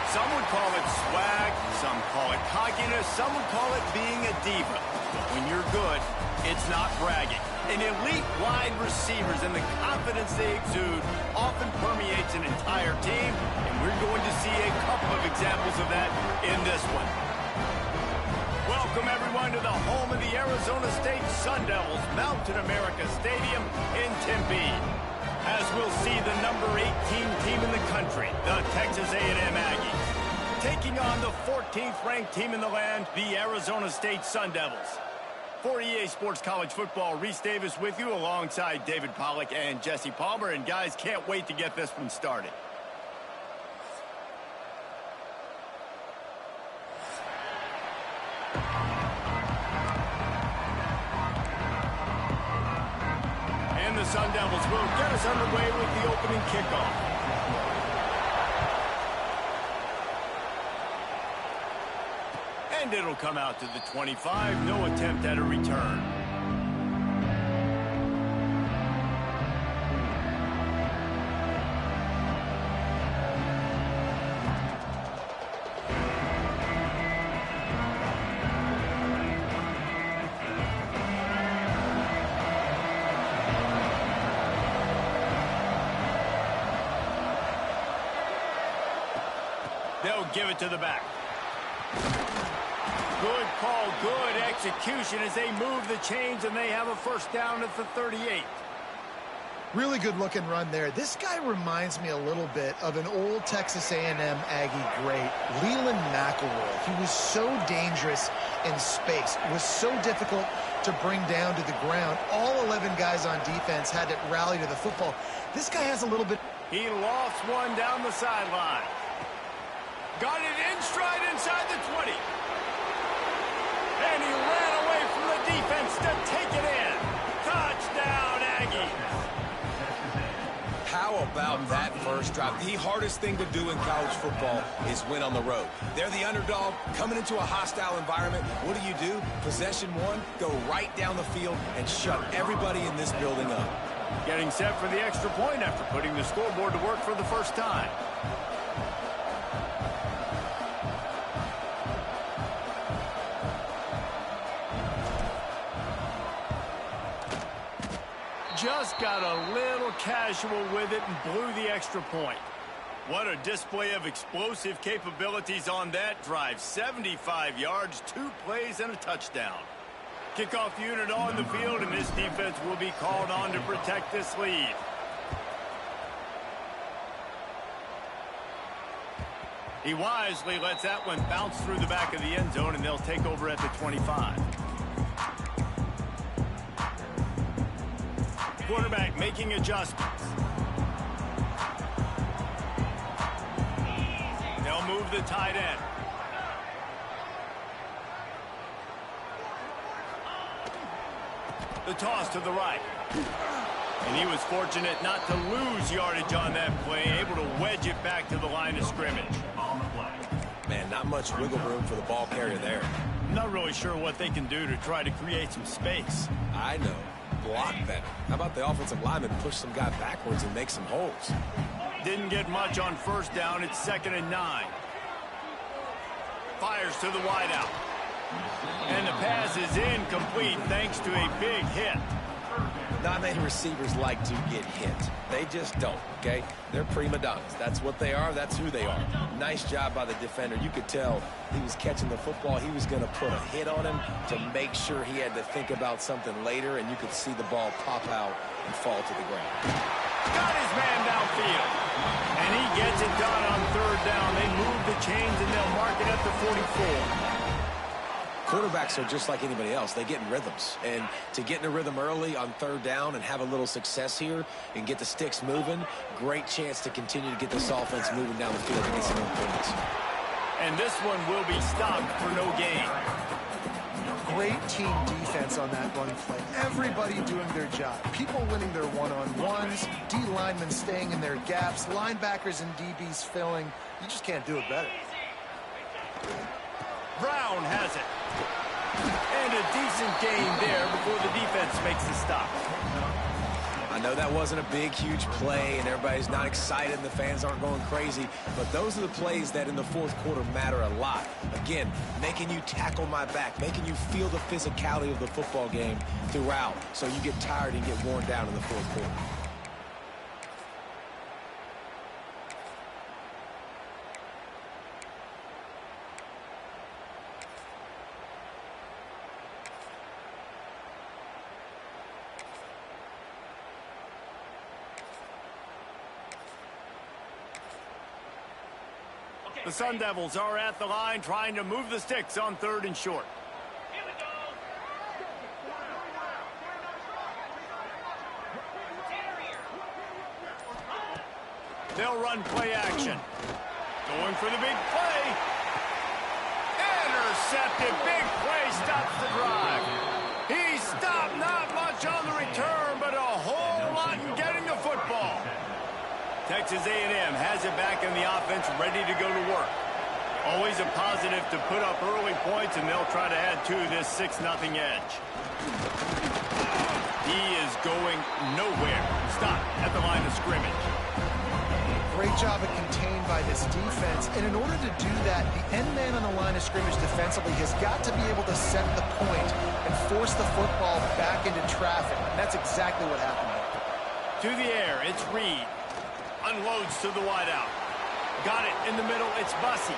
Some would call it swag, some call it cockiness, some would call it being a diva. But when you're good, it's not bragging. An elite wide receivers and the confidence they exude often permeates an entire team, and we're going to see a couple of examples of that in this one. Welcome, everyone, to the home of the Arizona State Sun Devils, Mountain America Stadium in Tempe. As we'll see the number 18 team in the country, the Texas A&M Aggies, taking on the 14th ranked team in the land, the Arizona State Sun Devils. For EA Sports College Football, Reese Davis with you alongside David Pollack and Jesse Palmer. And guys, can't wait to get this one started. And the Sun Devils will get us underway with the opening kickoff. And it'll come out to the 25. No attempt at a return. They'll give it to the back. Good call, good execution as they move the chains, and they have a first down at the 38. Really good looking run there. This guy reminds me a little bit of an old Texas A&M Aggie great, Leland McElroy. He was so dangerous in space. It was so difficult to bring down to the ground. All 11 guys on defense had to rally to the football. This guy has a little bit... He lost one down the sideline. Got it in stride inside the 20. And he ran away from the defense to take it in. Touchdown, Aggies. How about that first drive? The hardest thing to do in college football is win on the road. They're the underdog coming into a hostile environment. What do? Possession one, go right down the field and shut everybody in this building up. Getting set for the extra point after putting the scoreboard to work for the first time. Just got a little casual with it and blew the extra point. What a display of explosive capabilities on that drive. 75 yards, 2 plays, and a touchdown. Kickoff unit on the field, and this defense will be called on to protect this lead. He wisely lets that one bounce through the back of the end zone, and they'll take over at the 25. Quarterback making adjustments. They'll move the tight end. The toss to the right. And he was fortunate not to lose yardage on that play, able to wedge it back to the line of scrimmage. Man, not much wiggle room for the ball carrier there. Not really sure what they can do to try to create some space. I know. Block better. How about the offensive lineman push some guy backwards and make some holes? Didn't get much on first down. It's 2nd and 9. Fires to the wideout. And the pass is incomplete thanks to a big hit. Not many receivers like to get hit. They just don't, okay? They're prima donnas. That's what they are. That's who they are. Nice job by the defender. You could tell he was catching the football. He was going to put a hit on him to make sure he had to think about something later, and you could see the ball pop out and fall to the ground. Got his man downfield. And he gets it done on 3rd down. They move the chains, and they'll mark it at the 44. Quarterbacks are just like anybody else. They get in rhythms. And to get in a rhythm early on 3rd down and have a little success here and get the sticks moving, great chance to continue to get this offense moving down the field and get some points. And this one will be stopped for no gain. Great team defense on that run play. Everybody doing their job. People winning their one-on-ones, D linemen staying in their gaps, linebackers and DBs filling. You just can't do it better. Brown has it. And a decent gain there before the defense makes the stop. I I know that wasn't a big, huge play, and everybody's not excited, and the fans aren't going crazy, but those are the plays that in the fourth quarter matter a lot. Again, making you tackle my back, making you feel the physicality of the football game throughout, so you get tired and get worn down in the fourth quarter. The Sun Devils are at the line trying to move the sticks on 3rd and short. Here we go. They'll run play action. Going for the big play. Intercepted. Big play stops the drive. He stopped not much on the return, but a whole lot in getting the football. Texas A&M has it back in the offense, ready to go to work. Always a positive to put up early points, and they'll try to add to this 6-0 edge. He is going nowhere. Stop at the line of scrimmage. Great job of contained by this defense. And in order to do that, the end man on the line of scrimmage defensively has got to be able to set the point and force the football back into traffic. And that's exactly what happened there. To the air, it's Reed. Unloads to the wideout. Got it in the middle. It's Bussey.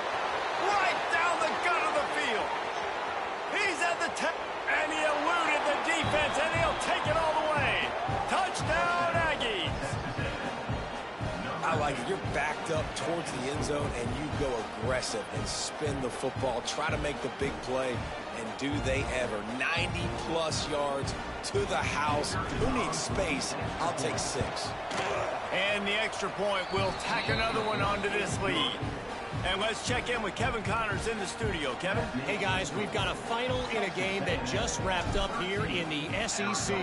Right down the gut of the field. He's at the 10. And he eluded the defense, and he'll take it all the way. Touchdown, Aggies. I like it. You're backed up towards the end zone, and you go aggressive and spin the football. Try to make the big play, and do they ever. 90-plus yards to the house. Who needs space? I'll take 6. And the extra point will tack another one onto this lead. And let's check in with Kevin Connors in the studio. Kevin? Hey, guys, we've got a final in a game that just wrapped up here in the SEC.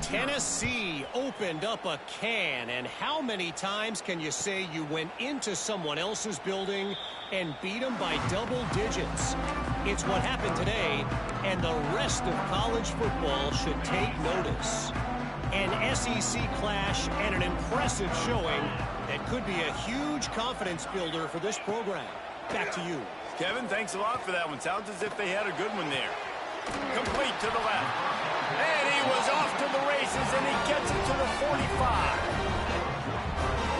Tennessee opened up a can, and how many times can you say you went into someone else's building and beat them by double digits? It's what happened today, and the rest of college football should take notice. An SEC clash and an impressive showing that could be a huge confidence builder for this program. Back to you. Kevin, thanks a lot for that one. Sounds as if they had a good one there. Complete to the left. And he was off to the races, and he gets it to the 45.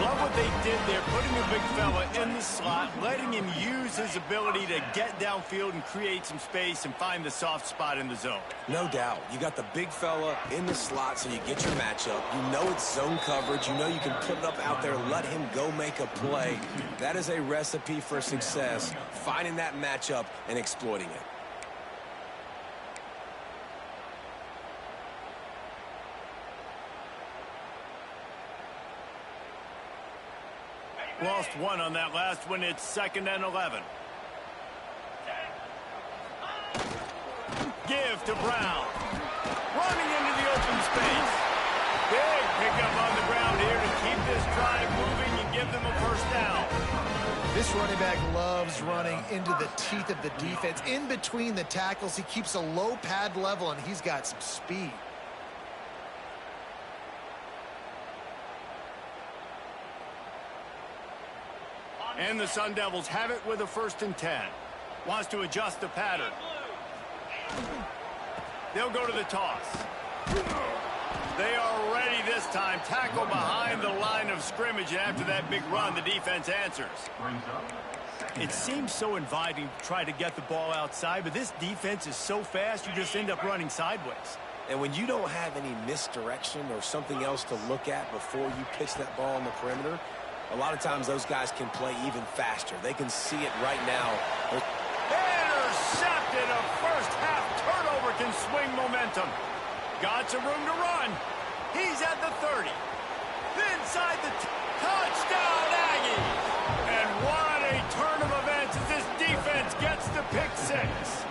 Love what they did there, putting the big fella in the slot, letting him use his ability to get downfield and create some space and find the soft spot in the zone. No doubt. You got the big fella in the slot, so you get your matchup. You know it's zone coverage. You know you can put it up out there, let him go make a play. That is a recipe for success, finding that matchup and exploiting it. Lost one on that last one. It's 2nd and 11. Give to Brown. Running into the open space. Big pickup on the ground here to keep this drive moving and give them a first down. This running back loves running into the teeth of the defense. In between the tackles, he keeps a low pad level, and he's got some speed. And the Sun Devils have it with a 1st and 10. Wants to adjust the pattern. They'll go to the toss. They are ready this time. Tackle behind the line of scrimmage, and after that big run, the defense answers. It seems so inviting to try to get the ball outside, but this defense is so fast, you just end up running sideways. And when you don't have any misdirection or something else to look at before you pitch that ball on the perimeter, a lot of times those guys can play even faster. They can see it right now. Intercepted. A first-half turnover can swing momentum. Got some room to run. He's at the 30. Inside the touchdown, Aggies. And what a turn of events as this defense gets the pick 6.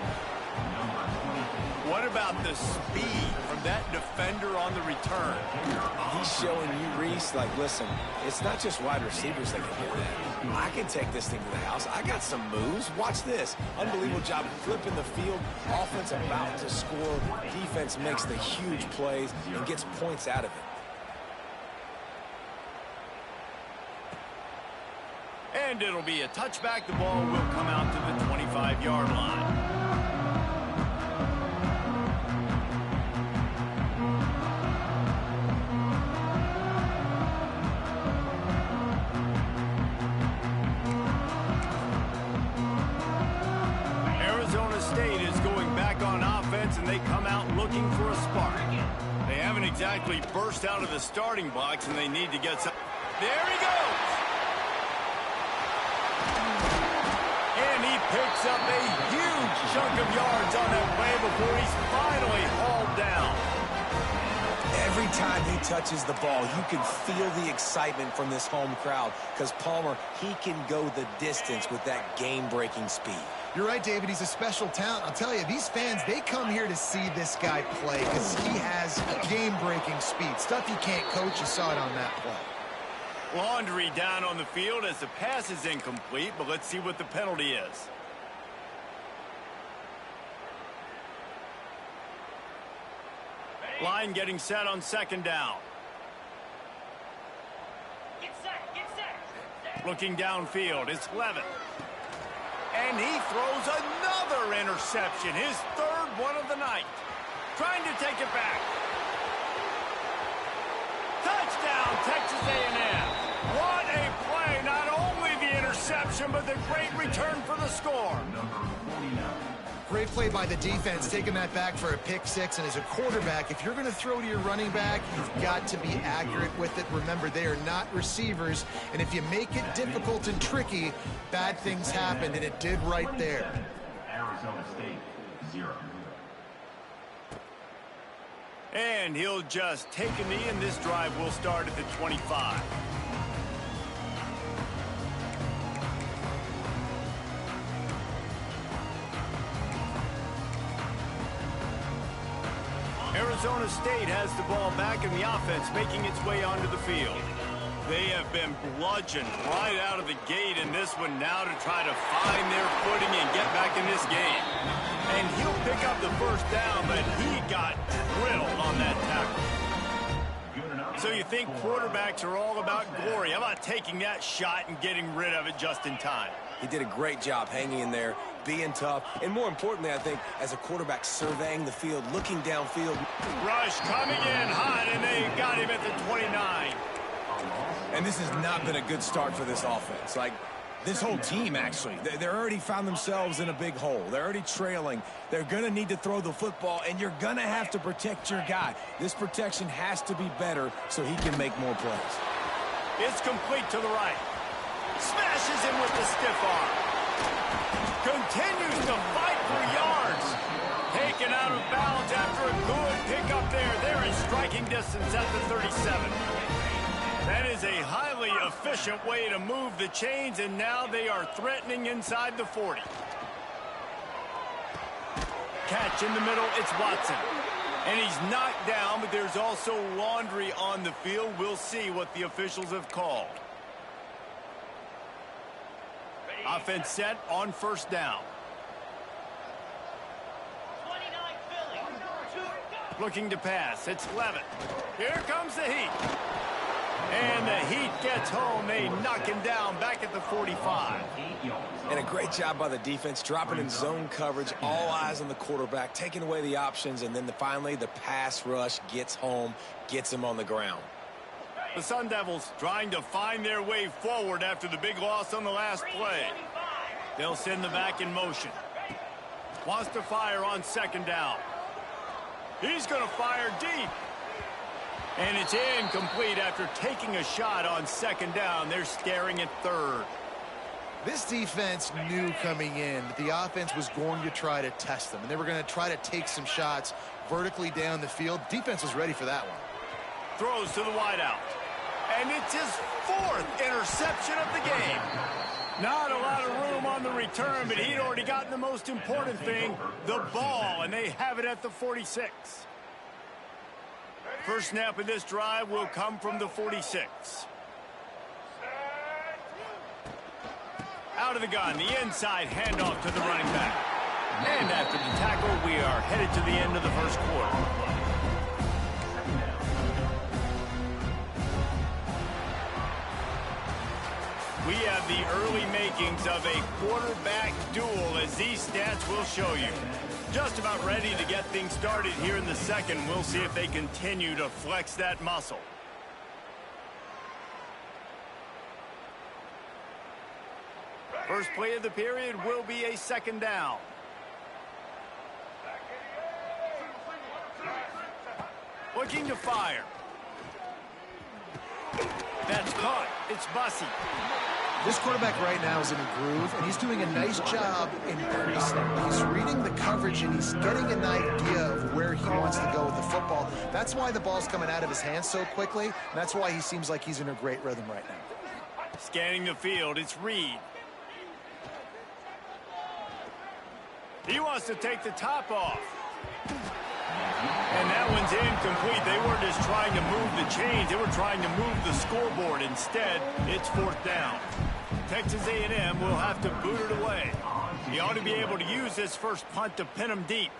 What about the speed from that defender on the return? He's showing you, Reese, like, listen, it's not just wide receivers that can do that. I can take this thing to the house. I got some moves. Watch this. Unbelievable job flipping the field. Offense about to score. Defense makes the huge plays and gets points out of it. And it'll be a touchback. The ball will come out to the 25-yard line. Arizona State is going back on offense, and they come out looking for a spark. They haven't exactly burst out of the starting blocks, and they need to get some. There he goes! And he picks up a huge chunk of yards on that play before he's finally hauled down. Every time he touches the ball, you can feel the excitement from this home crowd because Palmer, he can go the distance with that game-breaking speed. You're right, David. He's a special talent. I'll tell you, these fans, they come here to see this guy play because he has game-breaking speed. Stuff you can't coach. You saw it on that play. Laundry down on the field as the pass is incomplete, but let's see what the penalty is. Line getting set on second down. Get set. Looking downfield, it's Levitt. And he throws another interception, his third one of the night. Trying to take it back. Touchdown, Texas A&M. What a play. Not only the interception, but the great return for the score. Great play by the defense, taking that back for a pick six. And as a quarterback, if you're going to throw to your running back, you've got to be accurate with it. Remember, they are not receivers. And if you make it difficult and tricky, bad things happen, and it did right there. Arizona State, 0. And he'll just take a knee, and this drive will start at the 25. Arizona State has the ball back, and the offense making its way onto the field. They have been bludgeoned right out of the gate in this one now to try to find their footing and get back in this game. And he'll pick up the first down, but he got drilled on that tackle. So you think quarterbacks are all about glory. How about taking that shot and getting rid of it just in time? He did a great job hanging in there, being tough, and more importantly, I think, as a quarterback surveying the field, looking downfield. Rush coming in hot, and they got him at the 29. And this has not been a good start for this offense. Like, this whole team, actually. They're already found themselves in a big hole. They're already trailing. They're going to need to throw the football, and you're going to have to protect your guy. This protection has to be better so he can make more plays. It's complete to the right. Smashes him with the stiff arm. Continues to fight for yards. Taken out of bounds after a good pickup there. They're in striking distance at the 37. That is a highly efficient way to move the chains, and now they are threatening inside the 40. Catch in the middle, it's Watson. And he's knocked down, but there's also Laundry on the field. We'll see what the officials have called. Offense set on first down. 29 Philly. Looking to pass, it's Levitt. Here comes the Heat. And the Heat gets home. They knock him down back at the 45. And a great job by the defense, dropping in zone coverage, all eyes on the quarterback, taking away the options, and then finally the pass rush gets home, gets him on the ground. The Sun Devils trying to find their way forward after the big loss on the last play. They'll send the back in motion. Wants to fire on second down. He's going to fire deep. And it's incomplete after taking a shot on second down. They're staring at third. This defense knew coming in that the offense was going to try to test them, and they were going to try to take some shots vertically down the field. Defense was ready for that one. Throws to the wideout. And it's his fourth interception of the game. Not a lot of room on the return, but he'd already gotten the most important thing, the ball, and they have it at the 46. First snap of this drive will come from the 46. Out of the gun, the inside handoff to the running back. And after the tackle, we are headed to the end of the first quarter. We have the early makings of a quarterback duel, as these stats will show you. Just about ready to get things started here in the second. We'll see if they continue to flex that muscle. First play of the period will be a second down. Looking to fire. That's caught. It's Bussy. This quarterback right now is in a groove, and he's doing a nice job in pre-snap. He's reading the coverage, and he's getting an idea of where he wants to go with the football. That's why the ball's coming out of his hands so quickly, and that's why he seems like he's in a great rhythm right now. Scanning the field, it's Reed. He wants to take the top off. And that one's incomplete. They weren't just trying to move the chains. They were trying to move the scoreboard. Instead, it's fourth down. Texas A&M will have to boot it away. He ought to be able to use this first punt to pin him deep.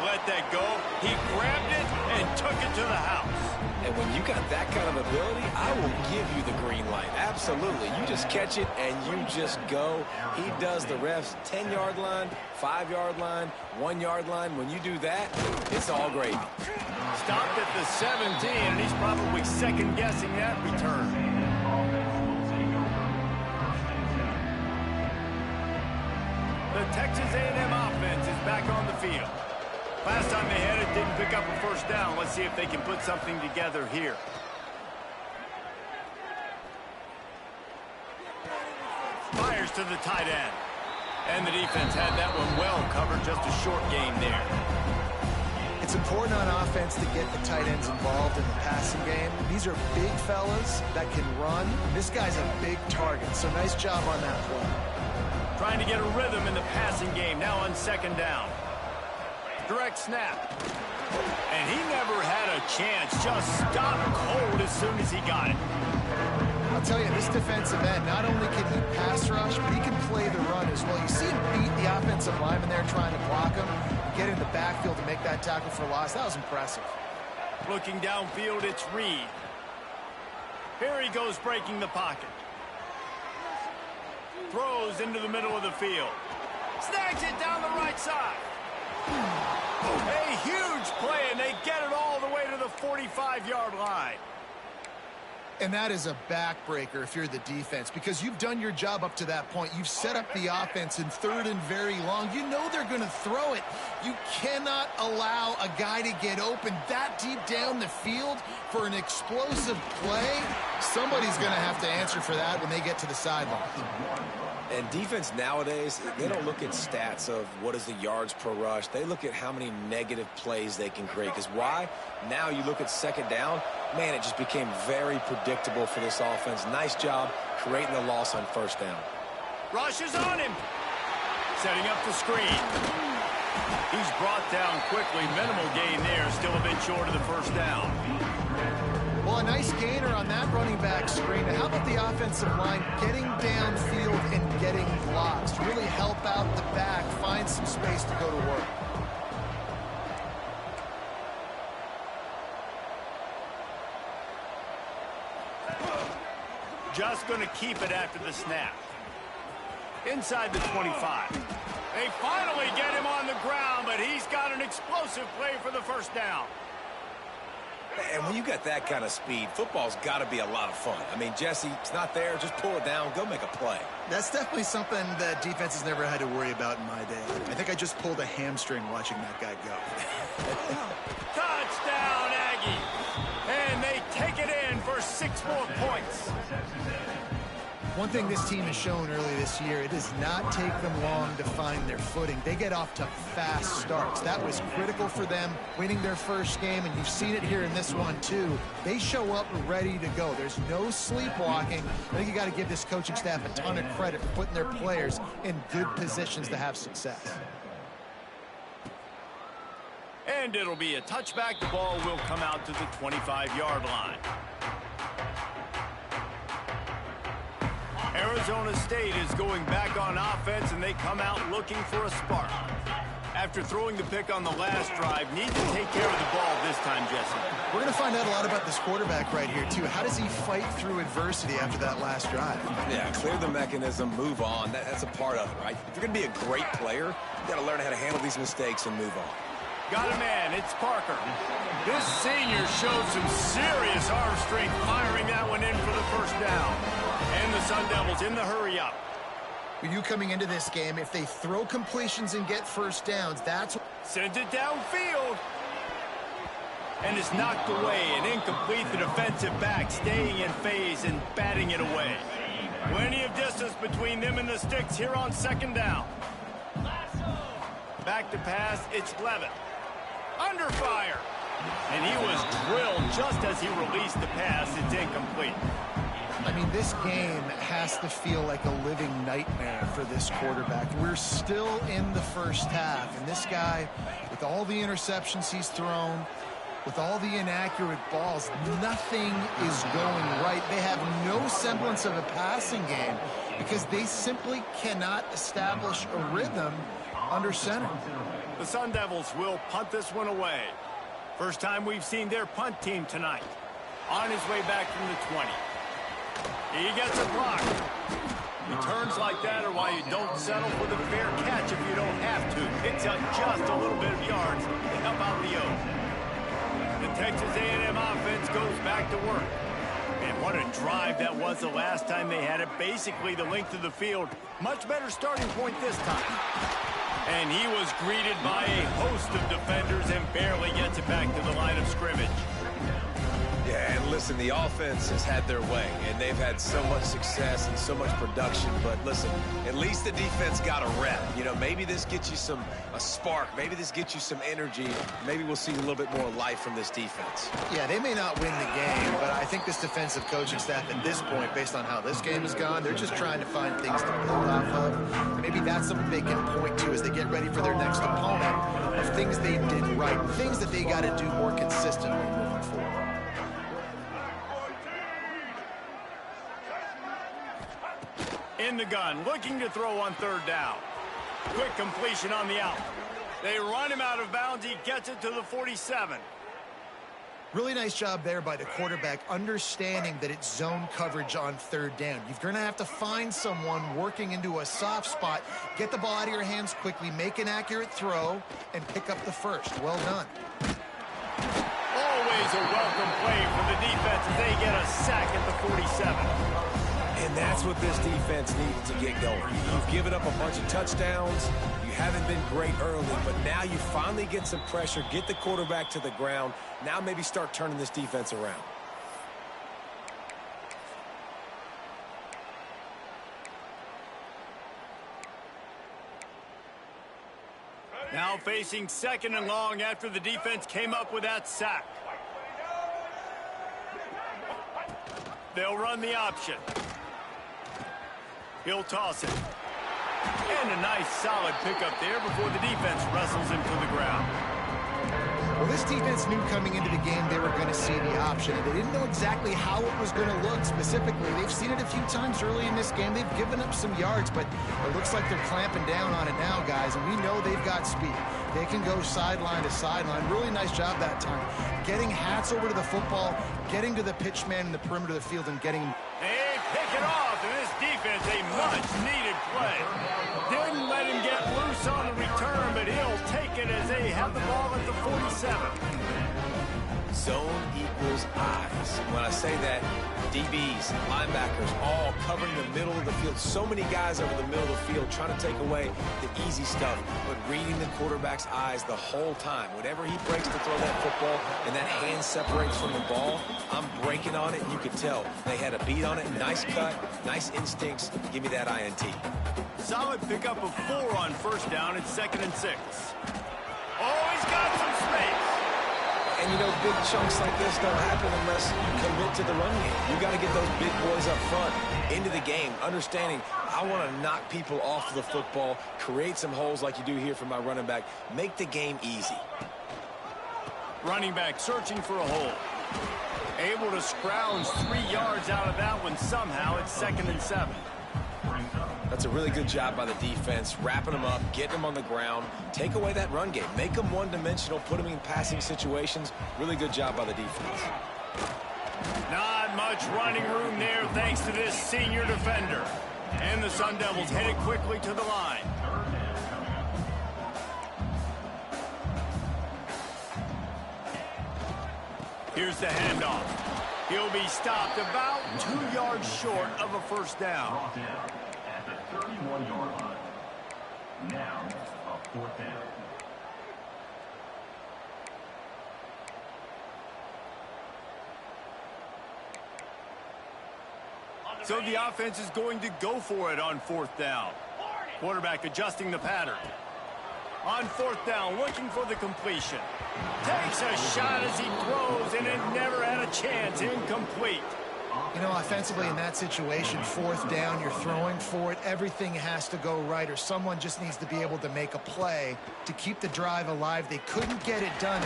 Let that go. He grabbed it and took it to the house. And when you got that kind of ability, I will give you the green light. Absolutely. You just catch it and you just go. He does the refs 10-yard line, 5-yard line, 1-yard line. When you do that, it's all gravy. Stopped at the 17, and he's probably second-guessing that return. The Texas A&M offense is back on the field. Last time they had it, didn't pick up a first down. Let's see if they can put something together here. Fires to the tight end. And the defense had that one well covered. Just a short game there. It's important on offense to get the tight ends involved in the passing game. These are big fellas that can run. This guy's a big target, so nice job on that play. Trying to get a rhythm in the passing game, now on second down. Direct snap. And he never had a chance. Just stopped cold as soon as he got it. I'll tell you, this defensive end, not only can he pass rush, but he can play the run as well. You see him beat the offensive lineman there trying to block him, get in the backfield to make that tackle for loss. That was impressive. Looking downfield, it's Reed. Here he goes breaking the pocket. Throws into the middle of the field. Snags it down the right side. A huge play, and they get it all the way to the 45-yard line. And that is a backbreaker if you're the defense, because you've done your job up to that point. You've set up the offense in third and very long. You know they're going to throw it. You cannot allow a guy to get open that deep down the field for an explosive play. Somebody's going to have to answer for that when they get to the sideline. And defense nowadays, they don't look at stats of what is the yards per rush. They look at how many negative plays they can create. Because why? Now you look at second down, man, it just became very predictable for this offense. Nice job creating the loss on first down. Rush is on him. Setting up the screen. He's brought down quickly. Minimal gain there. Still a bit short of the first down. Well, a nice gainer on that running back screen. How about the offensive line getting downfield and getting blocks to really help out the back, find some space to go to work? Just going to keep it after the snap. Inside the 25. They finally get him on the ground, but he's got an explosive play for the first down. And when you got that kind of speed, football's got to be a lot of fun. I mean, Jesse, it's not there. Just pull it down. Go make a play. That's definitely something that defense has never had to worry about in my day. I think I just pulled a hamstring watching that guy go. Touchdown, Aggie. And they take it in for 6 more points. One thing this team has shown early this year, it does not take them long to find their footing. They get off to fast starts. That was critical for them winning their first game, and you've seen it here in this one too. They show up ready to go. There's no sleepwalking. I think you got to give this coaching staff a ton of credit for putting their players in good positions to have success. And it'll be a touchback. The ball will come out to the 25-yard line. Arizona State is going back on offense, and they come out looking for a spark. After throwing the pick on the last drive, need to take care of the ball this time, Jesse. We're going to find out a lot about this quarterback right here, too. How does he fight through adversity after that last drive? Yeah, clear the mechanism, move on. That's a part of it, right? If you're going to be a great player, you got to learn how to handle these mistakes and move on. Got a man, it's Parker. This senior showed some serious arm strength firing that one in for the first down. And the Sun Devils in the hurry-up. With you coming into this game, if they throw completions and get first downs, that's... Sends it downfield. And it's knocked away and incomplete. The defensive back staying in phase and batting it away. Plenty of distance between them and the sticks here on second down. Back to pass, it's Levitt. Under fire. And he was drilled just as he released the pass. It's incomplete. I mean, this game has to feel like a living nightmare for this quarterback. We're still in the first half, and this guy, with all the interceptions he's thrown, with all the inaccurate balls, nothing is going right. They have no semblance of a passing game because they simply cannot establish a rhythm under center. The Sun Devils will punt this one away. First time we've seen their punt team tonight. On his way back from the 20. He gets a block. Returns like that are why you don't settle for the fair catch if you don't have to. Picks up just a little bit of yards to help out the O's. The Texas A&M offense goes back to work. And what a drive that was the last time they had it. Basically the length of the field. Much better starting point this time. And he was greeted by a host of defenders and barely gets it back to the line of scrimmage. Yeah, and listen, the offense has had their way, and they've had so much success and so much production. But listen, at least the defense got a rep. You know, maybe this gets you a spark. Maybe this gets you some energy. Maybe we'll see a little bit more life from this defense. Yeah, they may not win the game, but I think this defensive coaching staff at this point, based on how this game has gone, they're just trying to find things to build off of. Maybe that's something they can point to as they get ready for their next opponent of things they did right, things that they got to do more consistently moving forward. In the gun, looking to throw on third down. Quick completion on the out. They run him out of bounds. He gets it to the 47. Really nice job there by the quarterback, understanding that it's zone coverage on third down. You're going to have to find someone working into a soft spot, get the ball out of your hands quickly, make an accurate throw, and pick up the first. Well done. Always a welcome play for the defense as they get a sack at the 47. And that's what this defense needed to get going. You've given up a bunch of touchdowns. You haven't been great early, but now you finally get some pressure, get the quarterback to the ground. Now maybe start turning this defense around. Now facing second and long after the defense came up with that sack. They'll run the option. He'll toss it. And a nice solid pickup there before the defense wrestles him to the ground. Well, this defense knew coming into the game they were going to see the option. They didn't know exactly how it was going to look specifically. They've seen it a few times early in this game. They've given up some yards, but it looks like they're clamping down on it now, guys. And we know they've got speed. They can go sideline to sideline. Really nice job that time. Getting hats over to the football, getting to the pitch man in the perimeter of the field, and getting him. They pick it off, and this defense, a much-needed play. Didn't let him get loose on the return, but he'll take it as they have the ball at the 47. Zone equals eyes. When I say that, DBs, linebackers, all covering the middle of the field. So many guys over the middle of the field trying to take away the easy stuff, but reading the quarterback's eyes the whole time. Whenever he breaks to throw that football and that hand separates from the ball, I'm breaking on it, and you could tell they had a beat on it. Nice cut, nice instincts. Give me that INT. Solid pickup of 4 on first down. It's 2nd and 6. Oh, he's got some space. And, you know, big chunks like this don't happen unless you commit to the run game. You got to get those big boys up front into the game, understanding I want to knock people off the football, create some holes like you do here for my running back, make the game easy. Running back searching for a hole. Able to scrounge 3 yards out of that one somehow. It's 2nd and 7. That's a really good job by the defense, wrapping them up, getting them on the ground, take away that run game, make them one-dimensional, put them in passing situations. Really good job by the defense. Not much running room there thanks to this senior defender. And the Sun Devils headed quickly to the line. Here's the handoff. He'll be stopped about 2 yards short of a first down. At the 31-yard line. Now, a 4th down. So the offense is going to go for it on 4th down. Quarterback adjusting the pattern. On 4th down, looking for the completion. Takes a shot as he throws, and it never had a chance. Incomplete. You know, offensively in that situation, 4th down, you're throwing for it. Everything has to go right, or someone just needs to be able to make a play to keep the drive alive. They couldn't get it done.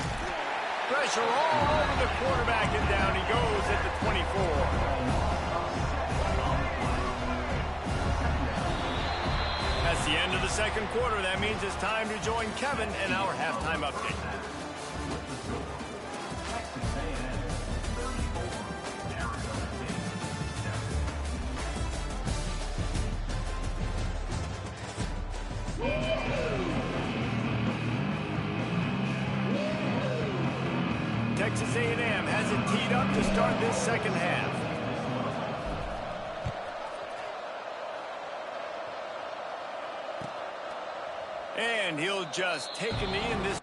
Pressure all over the quarterback, and down he goes at the 24. That's the end of the 2nd quarter. That means it's time to join Kevin in our halftime update. Texas A&M has it teed up to start this 2nd half. And he'll just take a knee in this.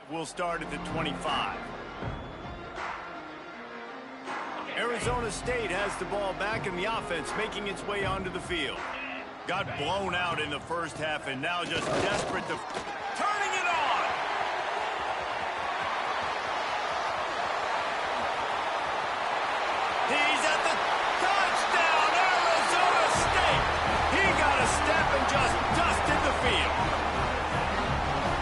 We'll start at the 25. Arizona State has the ball back in the offense, making its way onto the field. Got blown out in the first half and now just desperate to turning it on. He's at the touchdown, Arizona State. He got a step and just dusted the field.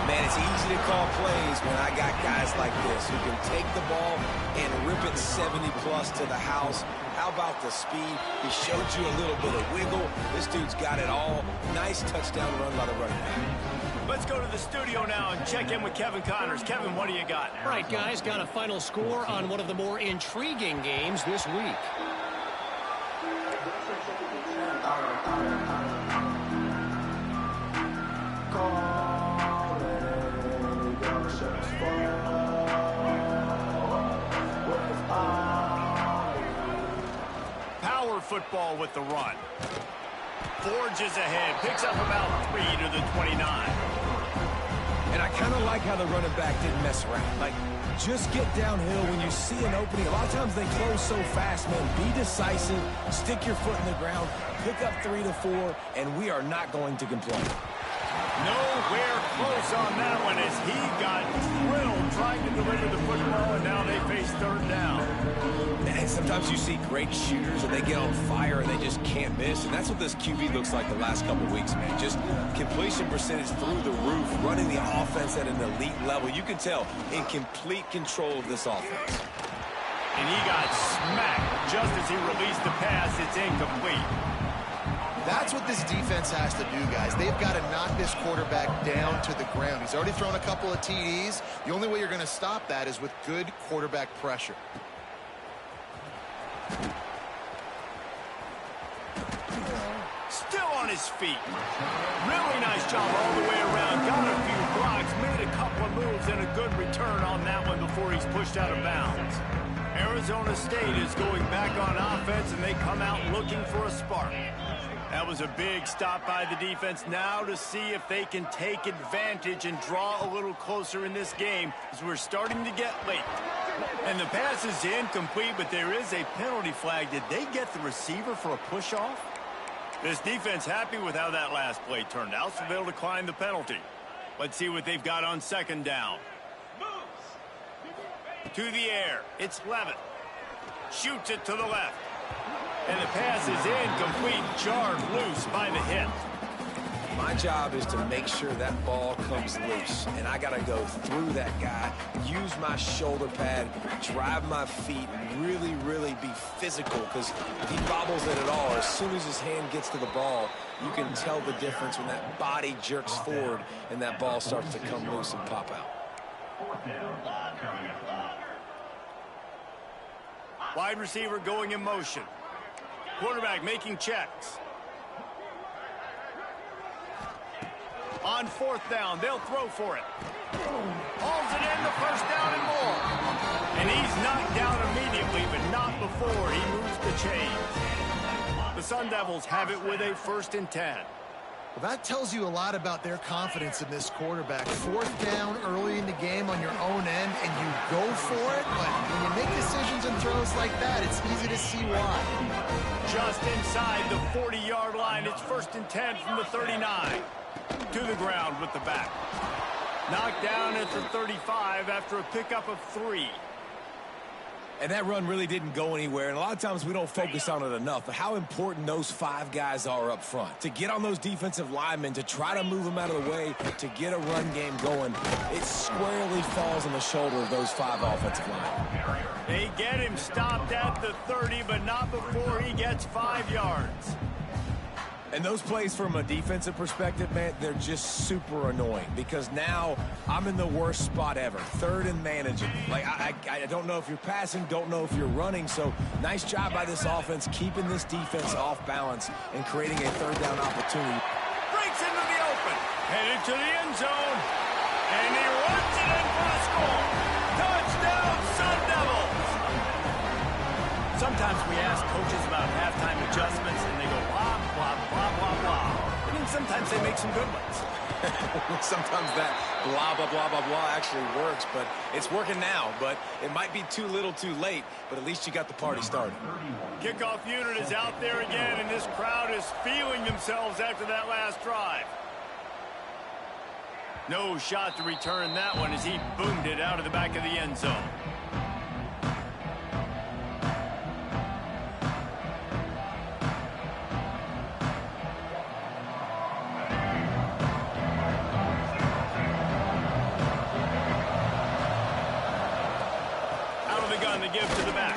Man, it's easy to call plays when I got guys like this who can take the ball and rip it 70-plus to the house. How about the speed? He showed you a little bit of wiggle. This dude's got it all. Nice touchdown run by the running back. Let's go to the studio now and check in with Kevin Connors. Kevin, what do you got? All right, guys, got a final score on one of the more intriguing games this week. Power football with the run. Forges ahead, picks up about 3 to the 29. And I kind of like how the running back didn't mess around. Like, just get downhill when you see an opening. A lot of times they close so fast, man. Be decisive, stick your foot in the ground, pick up 3 to 4, and we are not going to complain. Nowhere close on that one as he got drilled trying to deliver the football, and now they face third down. And sometimes you see great shooters and they get on fire and they just can't miss. And that's what this QB looks like the last couple weeks, man. Just completion percentage through the roof, running the offense at an elite level. You can tell in complete control of this offense. And he got smacked just as he released the pass. It's incomplete. That's what this defense has to do, guys. They've got to knock this quarterback down to the ground. He's already thrown a couple of TDs. The only way you're going to stop that is with good quarterback pressure. Still on his feet. Really nice job all the way around. Got a few blocks, made a couple of moves, and a good return on that one before he's pushed out of bounds. Arizona State is going back on offense, and they come out looking for a spark. That was a big stop by the defense. Now to see if they can take advantage and draw a little closer in this game as we're starting to get late. And the pass is incomplete, but there is a penalty flag. Did they get the receiver for a push-off? This defense happy with how that last play turned out, so they'll decline the penalty. Let's see what they've got on second down. To the air. It's Levitt. Shoots it to the left. And the pass is incomplete, jarred loose by the hit. My job is to make sure that ball comes loose. And I got to go through that guy, use my shoulder pad, drive my feet, really, really be physical. Because if he bobbles it at all, as soon as his hand gets to the ball, you can tell the difference when that body jerks forward and that ball starts to come loose and pop out. Wide receiver going in motion. Quarterback making checks. On fourth down, they'll throw for it. Hauls it in, the first down and more. And he's knocked down immediately, but not before he moves the chains. The Sun Devils have it with a 1st and 10. Well, that tells you a lot about their confidence in this quarterback. Fourth down early in the game on your own end, and you go for it. But when you make decisions and throws like that, it's easy to see why. Just inside the 40-yard line. It's 1st and 10 from the 39. To the ground with the back. Knocked down at the 35 after a pickup of 3. And that run really didn't go anywhere, and a lot of times we don't focus on it enough, but how important those 5 guys are up front. To get on those defensive linemen, to try to move them out of the way, to get a run game going, it squarely falls on the shoulder of those 5 offensive linemen. They get him stopped at the 30, but not before he gets 5 yards. And those plays from a defensive perspective, man, they're just super annoying because now I'm in the worst spot ever. 3rd and managing. Like, I don't know if you're passing, don't know if you're running. So nice job by this offense keeping this defense off balance and creating a 3rd down opportunity. Breaks into the open. Headed to the end zone. And he runs it in for the score. Touchdown, Sun Devils. Sometimes we ask coaches about halftime adjustments and they go blah, blah, blah, blah, blah. And then sometimes they make some good ones. Sometimes that blah, blah, blah, blah, blah actually works, but it's working now. But it might be too little too late, but at least you got the party started. Kickoff unit is out there again, and this crowd is feeling themselves after that last drive. No shot to return that one as he boomed it out of the back of the end zone. To give to the back.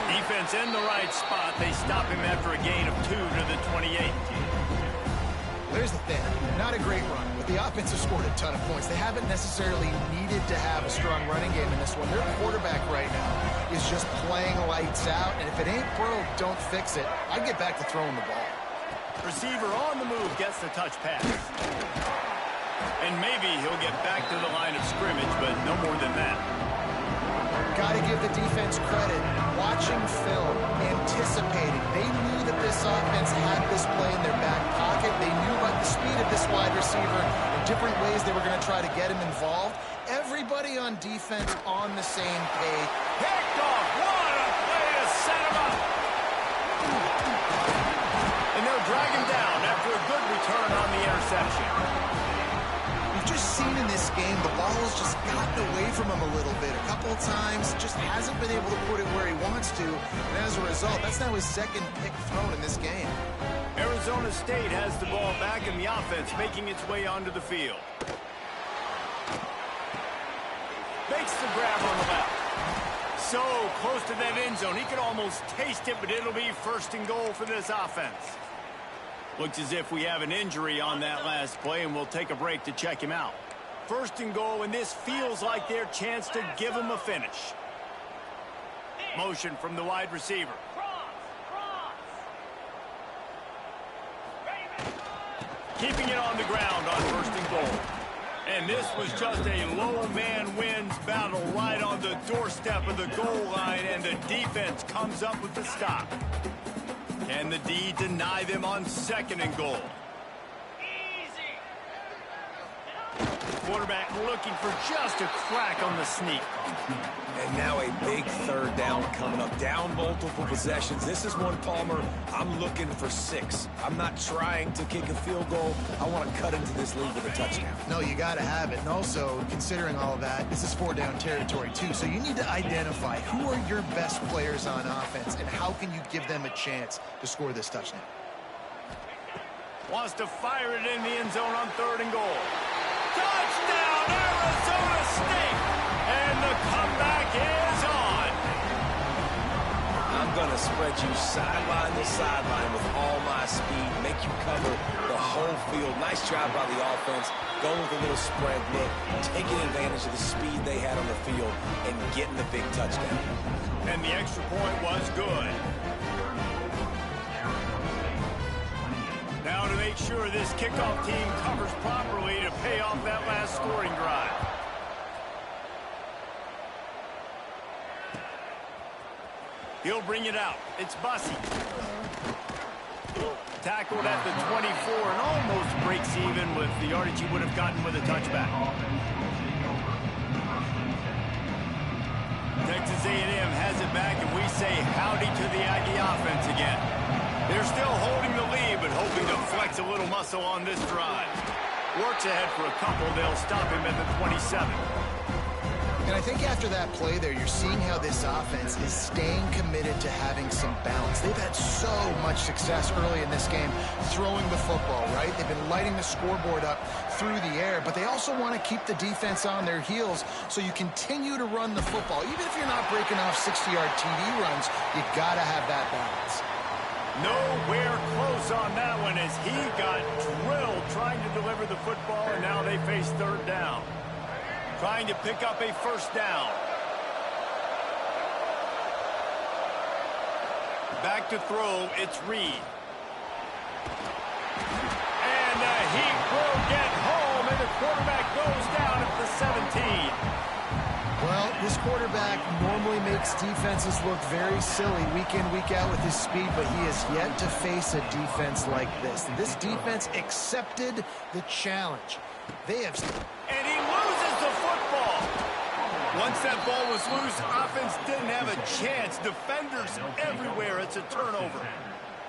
Defense in the right spot. They stop him after a gain of 2 to the 28. There's the thing. Not a great run, but the offense has scored a ton of points. They haven't necessarily needed to have a strong running game in this one. Their quarterback right now is just playing lights out, and if it ain't broke, don't fix it. I'd get back to throwing the ball. Receiver on the move gets the touch pass. And maybe he'll get back to the line of scrimmage, but no more than that. Got to give the defense credit. Watching film, anticipating. They knew that this offense had this play in their back pocket. They knew about the speed of this wide receiver and different ways they were going to try to get him involved. Everybody on defense on the same page. Picked off. What a play to set him up. And they'll drag him down after a good return on the interception. just seen in this game, the ball has just gotten away from him a little bit. A couple of times, just hasn't been able to put it where he wants to. And as a result, that's now his second pick thrown in this game. Arizona State has the ball back in the offense, making its way onto the field. Makes the grab on the left. So close to that end zone. He could almost taste it, but it'll be first and goal for this offense. Looks as if we have an injury on that last play, and we'll take a break to check him out. First and goal, and this feels like their chance to give him a finish. Motion from the wide receiver. Keeping it on the ground on first and goal. And this was just a low man wins battle right on the doorstep of the goal line, and the defense comes up with the stop. Can the D deny them on second and goal? Quarterback looking for just a crack on the sneak. And now a big third down coming up. Down multiple possessions. This is one, Palmer, I'm looking for 6. I'm not trying to kick a field goal. I want to cut into this lead with a touchdown. No, you got to have it. And also, considering all of that, this is 4-down territory, too. So you need to identify who are your best players on offense and how can you give them a chance to score this touchdown. Wants to fire it in the end zone on third and goal. Touchdown, Arizona State! And the comeback is on. I'm going to spread you sideline to sideline with all my speed, make you cover the whole field. Nice job by the offense, going with a little spread look, taking advantage of the speed they had on the field, and getting the big touchdown. And the extra point was good. Now to make sure this kickoff team covers properly to pay off that last scoring drive. He'll bring it out. It's Bussey. Tackled at the 24 and almost breaks even with the yardage he would have gotten with a touchback. Texas A&M has it back, and we say howdy to the Aggie offense again. They're still holding the lead, but hoping to flex a little muscle on this drive. Works ahead for a couple. They'll stop him at the 27. And I think after that play there, you're seeing how this offense is staying committed to having some balance. They've had so much success early in this game throwing the football, right? They've been lighting the scoreboard up through the air, but they also want to keep the defense on their heels so you continue to run the football. Even if you're not breaking off 60-yard TD runs, you got to have that balance. Nowhere close on that one as he got drilled trying to deliver the football, and now they face third down. Trying to pick up a first down. Back to throw, it's Reed. And he will get home, and the quarterback goes down at the 17. Well, this quarterback normally makes defenses look very silly week in, week out with his speed, but he has yet to face a defense like this. This defense accepted the challenge. They have... And he loses the football. Once that ball was loose, offense didn't have a chance. Defenders everywhere. It's a turnover.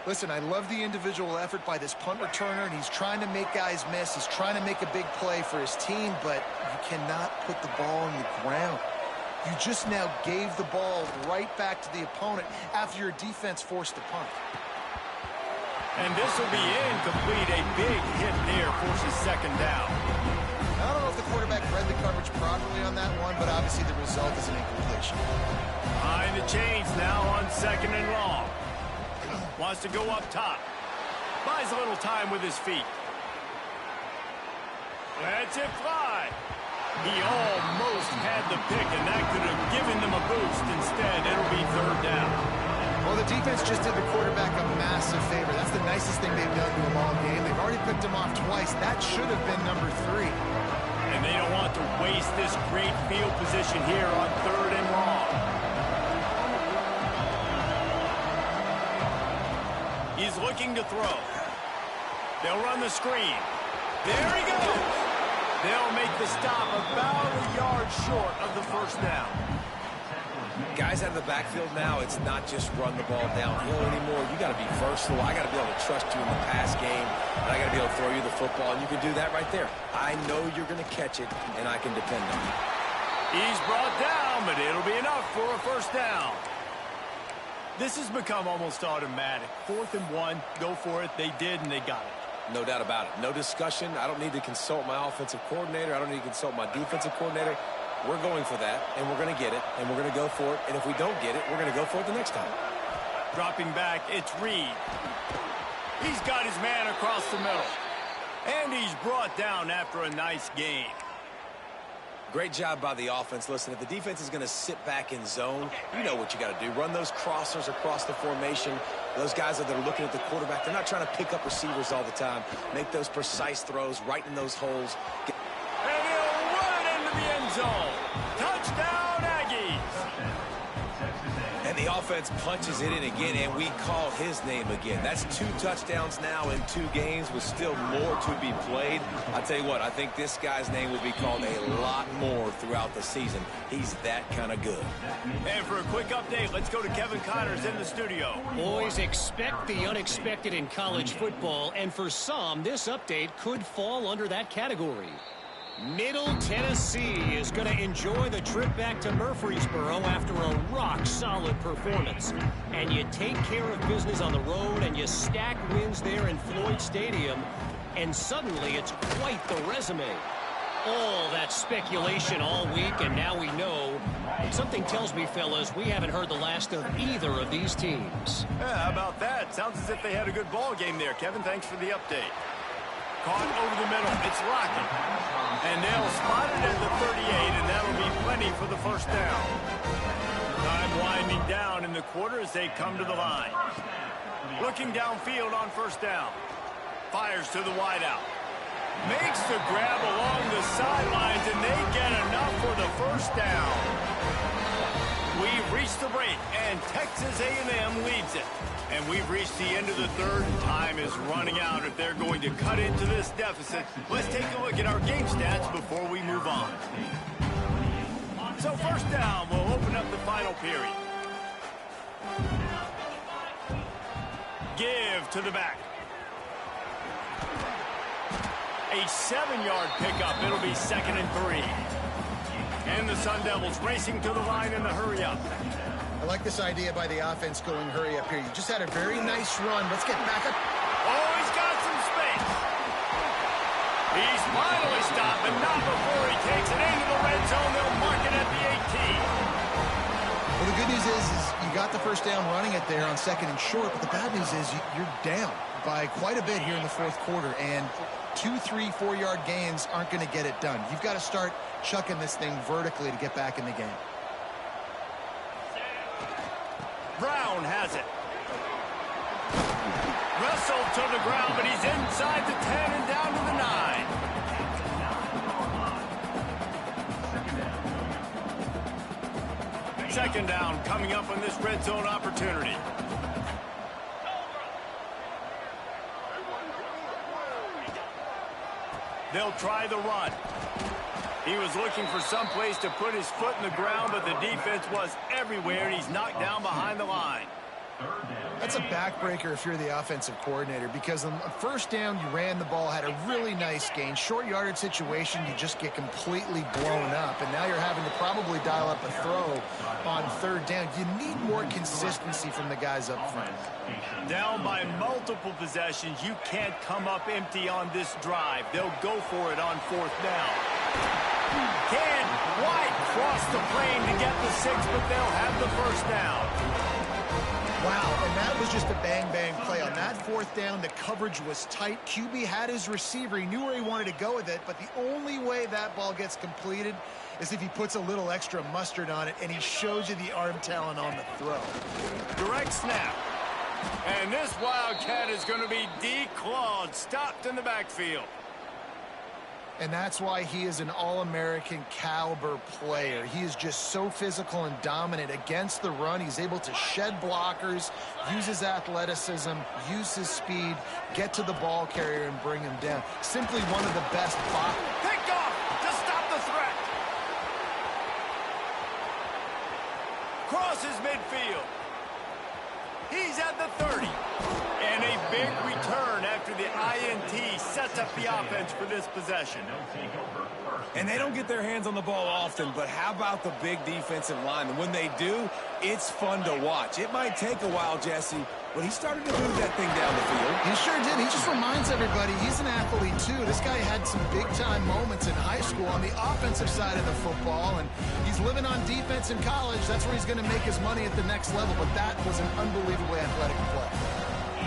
Listen, I love the individual effort by this punt returner, and he's trying to make guys miss. He's trying to make a big play for his team, but you cannot put the ball on the ground. You just now gave the ball right back to the opponent after your defense forced a punt. And this will be incomplete. A big hit there forces second down. I don't know if the quarterback read the coverage properly on that one, but obviously the result is an incompletion. Behind the chains now on second and long. Wants to go up top. Buys a little time with his feet. Lets it fly. He almost had the pick, and that could have given them a boost. Instead, it'll be third down. Well, the defense just did the quarterback a massive favor. That's the nicest thing they've done to him all game. They've already picked him off twice. That should have been number 3. And they don't want to waste this great field position here on third and long. He's looking to throw. They'll run the screen. There he goes. They'll make the stop about a yard short of the first down. Guys out of the backfield now, it's not just run the ball downhill anymore. You got to be versatile. I got to be able to trust you in the pass game, and I got to be able to throw you the football, and you can do that right there. I know you're going to catch it, and I can depend on it. He's brought down, but it'll be enough for a first down. This has become almost automatic. 4th and 1, go for it. They did, and they got it. No doubt about it. No discussion. I don't need to consult my offensive coordinator. I don't need to consult my defensive coordinator. We're going for that, and we're going to get it, and we're going to go for it. And if we don't get it, we're going to go for it the next time. Dropping back, it's Reed. He's got his man across the middle. And he's brought down after a nice gain. Great job by the offense. Listen, if the defense is going to sit back in zone, you know what you got to do. Run those crossers across the formation. Those guys that are looking at the quarterback, they're not trying to pick up receivers all the time. Make those precise throws right in those holes. And he'll run it into the end zone. Touchdown, Aggies. And the offense punches it in again, and we call his name again. That's 2 touchdowns now in 2 games with still more to be played. I tell you what, I think this guy's name will be called a lot more throughout the season. He's that kind of good. And for a quick update, let's go to Kevin Connors in the studio. Boys, expect the unexpected in college football, and for some, this update could fall under that category. Middle Tennessee is going to enjoy the trip back to Murfreesboro after a rock-solid performance. And you take care of business on the road, and you stack wins there in Floyd Stadium, and suddenly it's quite the resume. All that speculation all week, and now we know. Something tells me, fellas, we haven't heard the last of either of these teams. Yeah, how about that? Sounds as if they had a good ball game there. Kevin, thanks for the update. Caught over the middle. It's Lockett. And they'll spot it at the 38, and that'll be plenty for the first down. Time winding down in the quarter as they come to the line. Looking downfield on first down. Fires to the wideout. Makes the grab along the sidelines, and they get enough for the first down. We've reached the break, and Texas A&M leads it. And we've reached the end of the third. Time is running out if they're going to cut into this deficit. Let's take a look at our game stats before we move on. So first down, we'll open up the final period. Give to the back. A 7-yard pickup. It'll be 2nd and 3. And the Sun Devils racing to the line in the hurry-up. I like this idea by the offense going hurry up here. You just had a very nice run. Let's get back up. Oh, he's got some space. He's finally stopped, but not before he takes it into the red zone. They'll mark it at the 18. Well, the good news is you got the first down running it there on 2nd and short, but the bad news is you're down by quite a bit here in the 4th quarter, and 2, 3, 4-yard gains aren't going to get it done. You've got to start chucking this thing vertically to get back in the game. Brown has it. Wrestled to the ground, but he's inside the 10 and down to the 9. 2nd down coming up on this red zone opportunity. They'll try the run. He was looking for some place to put his foot in the ground, but the defense was everywhere, and he's knocked down behind the line. That's a backbreaker if you're the offensive coordinator, because on first down, you ran the ball, had a really nice gain. Short yardage situation, you just get completely blown up, and now you're having to probably dial up a throw on 3rd down. You need more consistency from the guys up front. Down by multiple possessions, you can't come up empty on this drive. They'll go for it on 4th down. Can White cross the plane to get the 6, but they'll have the first down. Wow, and that was just a bang-bang play. On that 4th down, the coverage was tight. QB had his receiver. He knew where he wanted to go with it, but the only way that ball gets completed is if he puts a little extra mustard on it, and he shows you the arm talent on the throw. Direct snap. And this Wildcat is going to be declawed, stopped in the backfield. And that's why he is an All-American caliber player. He is just so physical and dominant against the run. He's able to shed blockers, use his athleticism, use his speed, get to the ball carrier and bring him down. Simply one of the best blockers. Picked off to stop the threat. crosses midfield. He's at the 30. And a big return after the INT sets up the offense for this possession. And they don't get their hands on the ball often, but how about the big defensive line? And when they do, it's fun to watch. It might take a while, Jesse, but he started to move that thing down the field. He sure did. He just reminds everybody he's an athlete, too. This guy had some big-time moments in high school on the offensive side of the football, and he's living on defense in college. That's where he's going to make his money at the next level, but that was an unbelievably athletic play.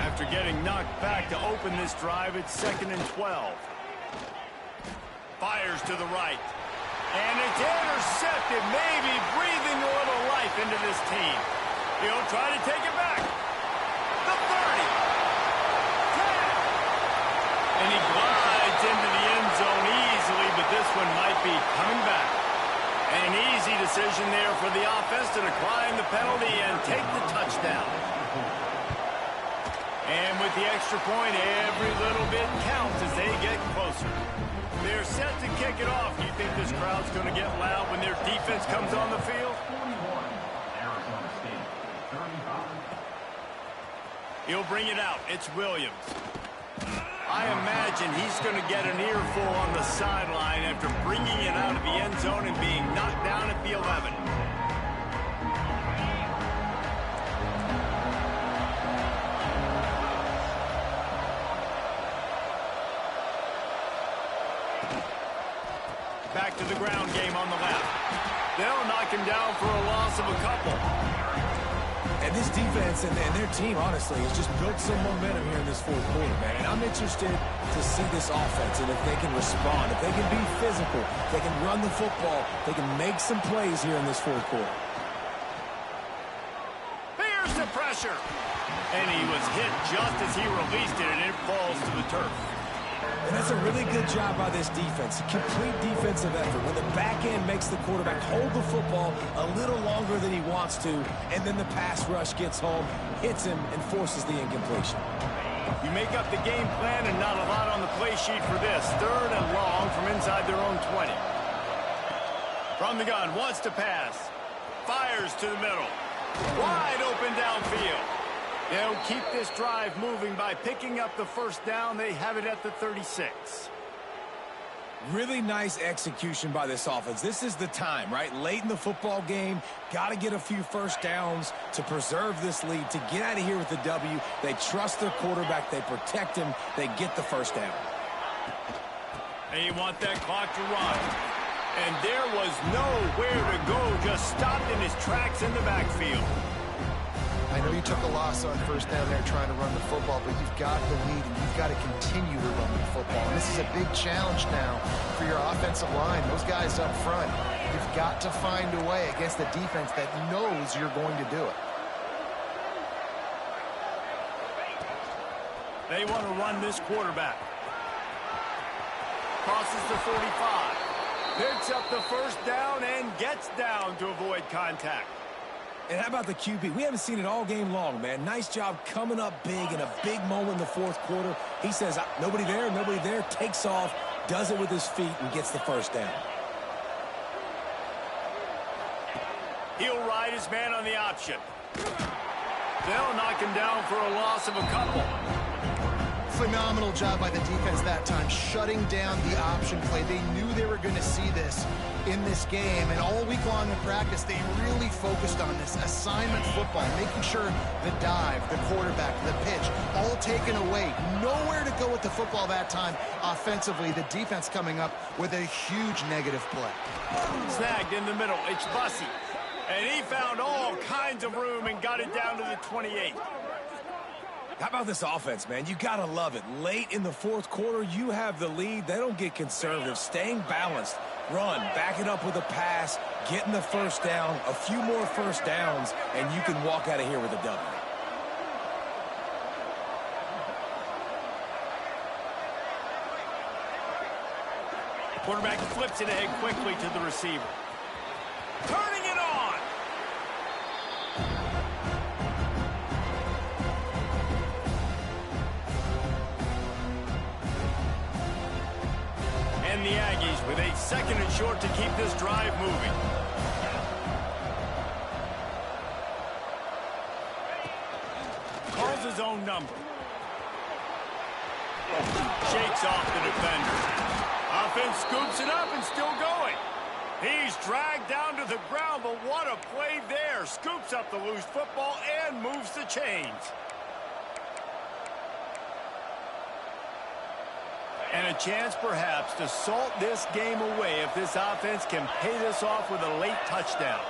After getting knocked back to open this drive, it's 2nd and 12. Fires to the right. And it's intercepted, maybe breathing a little life into this team. He'll try to take it back. The 30. 10. And he glides into the end zone easily, but this one might be coming back. An easy decision there for the offense to decline the penalty and take the touchdown. And with the extra point, every little bit counts as they get closer. They're set to kick it off. Do you think this crowd's going to get loud when their defense comes on the field? 41, Arizona State, 35. He'll bring it out. It's Williams. I imagine he's going to get an earful on the sideline after bringing it out of the end zone and being knocked down at the 11. Back to the ground game on the left. They'll knock him down for a loss of a couple. And this defense and their team, honestly, has just built some momentum here in this fourth quarter, man. And I'm interested to see this offense and if they can respond, if they can be physical, if they can run the football, they can make some plays here in this fourth quarter. Here's the pressure. And he was hit just as he released it, and it falls to the turf. And that's a really good job by this defense. Complete defensive effort. When the back end makes the quarterback hold the football a little longer than he wants to, and then the pass rush gets home, hits him, and forces the incompletion. You make up the game plan and not a lot on the play sheet for this. 3rd and long from inside their own 20. From the gun, wants to pass. Fires to the middle. Wide open downfield. They'll keep this drive moving by picking up the first down. They have it at the 36. Really nice execution by this offense. This is the time, right? Late in the football game, got to get a few first downs to preserve this lead, to get out of here with the W. They trust their quarterback. They protect him. They get the first down. They want that clock to run. And there was nowhere to go, just stopped in his tracks in the backfield. I know you took a loss on first down there trying to run the football, but you've got the lead, and you've got to continue to run the football. And this is a big challenge now for your offensive line. Those guys up front, you've got to find a way against the defense that knows you're going to do it. They want to run this quarterback. Crosses the 45. Picks up the first down and gets down to avoid contact. And how about the QB? We haven't seen it all game long, man. Nice job coming up big in a big moment in the fourth quarter. He says, nobody there, takes off, does it with his feet, and gets the first down. He'll ride his man on the option. They'll knock him down for a loss of a couple. Phenomenal job by the defense that time, shutting down the option play. They knew they were going to see this in this game, and all week long in practice, they really focused on this assignment football, making sure the dive, the quarterback, the pitch, all taken away. Nowhere to go with the football that time offensively. The defense coming up with a huge negative play. Snagged in the middle. It's Bussey. And he found all kinds of room and got it down to the 28. How about this offense, man? You got to love it. Late in the fourth quarter, you have the lead. They don't get conservative. Staying balanced. Run, back it up with a pass, getting the first down, a few more first downs, and you can walk out of here with a W. Quarterback flips it ahead quickly to the receiver. Turning it on. And the Aggies with a 2nd and short to keep this drive moving. calls his own number. Shakes off the defender. Offense scoops it up and still going. He's dragged down to the ground, but what a play there. Scoops up the loose football and moves the chains. And a chance perhaps to salt this game away if this offense can pay this off with a late touchdown.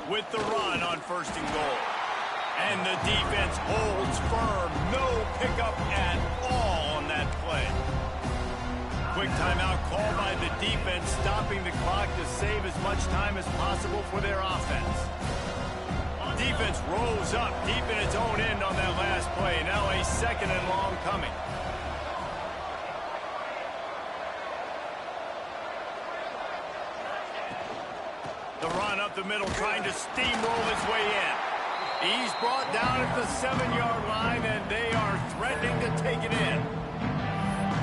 With the run on 1st and goal. And the defense holds firm. No pickup at all on that play. Quick timeout call by the defense, stopping the clock to save as much time as possible for their offense. Defense rolls up deep in its own end on that last play. Now a 2nd and long coming. The run up the middle, trying to steamroll his way in. He's brought down at the 7-yard line, and they are threatening to take it in.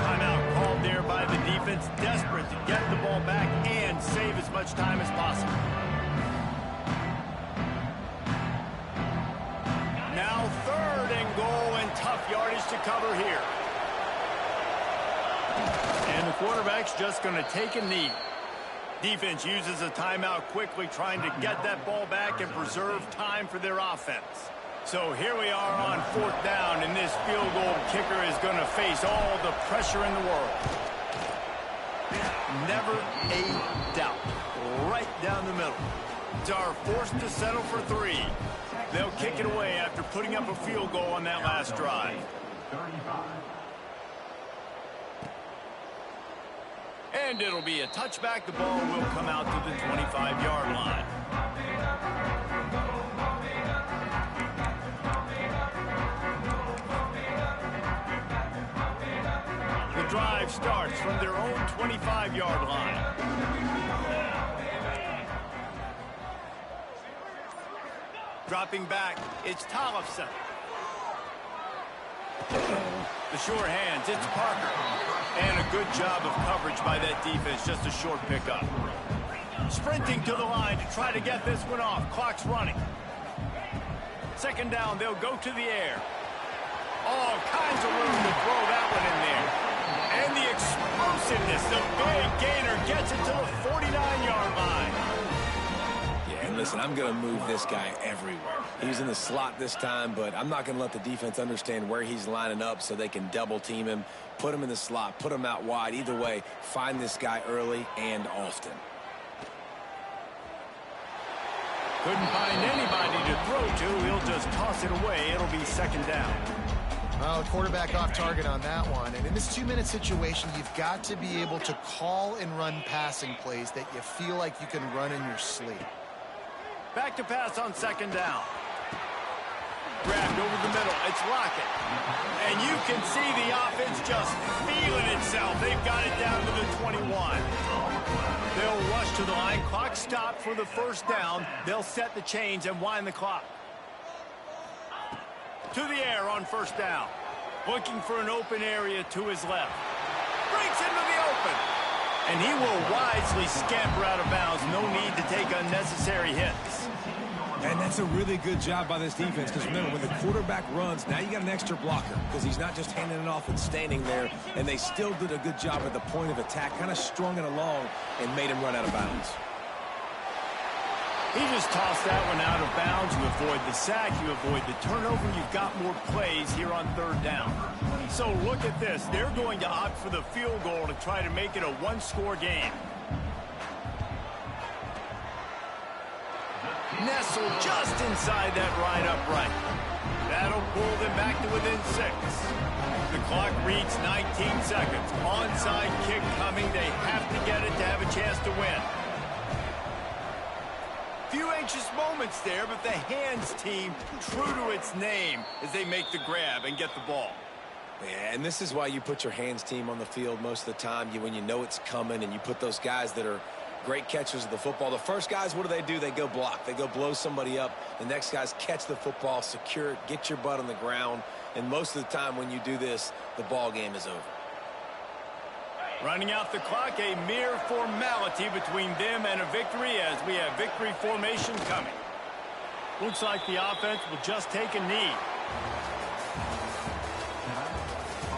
Timeout called there by the defense, desperate to get the ball back and save as much time as possible. Now 3rd and goal, and tough yardage to cover here. And the quarterback's just going to take a knee. Defense uses a timeout quickly, trying to get that ball back and preserve time for their offense. So here we are on 4th down, and this field goal kicker is going to face all the pressure in the world. Never a doubt. Right down the middle. They are forced to settle for 3. They'll kick it away after putting up a field goal on that last drive. 35. And it'll be a touchback. The ball will come out to the 25-yard line. The drive starts from their own 25-yard line. Dropping back, it's Tollefson. The sure hands, it's Parker. And a good job of coverage by that defense, just a short pickup. Sprinting to the line to try to get this one off. Clock's running. 2nd down, they'll go to the air. All kinds of room to throw that one in there. And the explosiveness, the big gainer gets it to the 49-yard line. Yeah, and listen, I'm going to move this guy everywhere. He's in the slot this time, but I'm not going to let the defense understand where he's lining up so they can double team him, put him in the slot, put him out wide. Either way, find this guy early and often. Couldn't find anybody to throw to. He'll just toss it away. It'll be 2nd down. Well, the quarterback off target on that one. And in this 2-minute situation, you've got to be able to call and run passing plays that you feel like you can run in your sleep. Back to pass on 2nd down. Grabbed over the middle. It's Lockett. And you can see the offense just feeling itself. They've got it down to the 21. They'll rush to the line. Clock stopped for the 1st down. They'll set the chains and wind the clock. To the air on 1st down. Looking for an open area to his left. Breaks into the open. And he will wisely scamper out of bounds. No need to take unnecessary hits. And that's a really good job by this defense, because remember, when the quarterback runs, now you got an extra blocker, because he's not just handing it off and standing there, and they still did a good job at the point of attack, kind of strung it along and made him run out of bounds. He just tossed that one out of bounds. You avoid the sack, you avoid the turnover, you've got more plays here on 3rd down. So look at this. They're going to opt for the field goal to try to make it a 1-score game. Nestled just inside that right upright. That'll pull them back to within 6. The clock reads 19 seconds. Onside kick coming. They have to get it to have a chance to win. Few anxious moments there, but the hands team true to its name as they make the grab and get the ball. Yeah, and this is why you put your hands team on the field most of the time. When you know it's coming, and you put those guys that are great catchers of the football. The first guys, what do? They go block. They go blow somebody up. The next guys catch the football, secure it, get your butt on the ground. And most of the time when you do this, the ball game is over. Running out the clock, a mere formality between them and a victory as we have victory formation coming. Looks like the offense will just take a knee.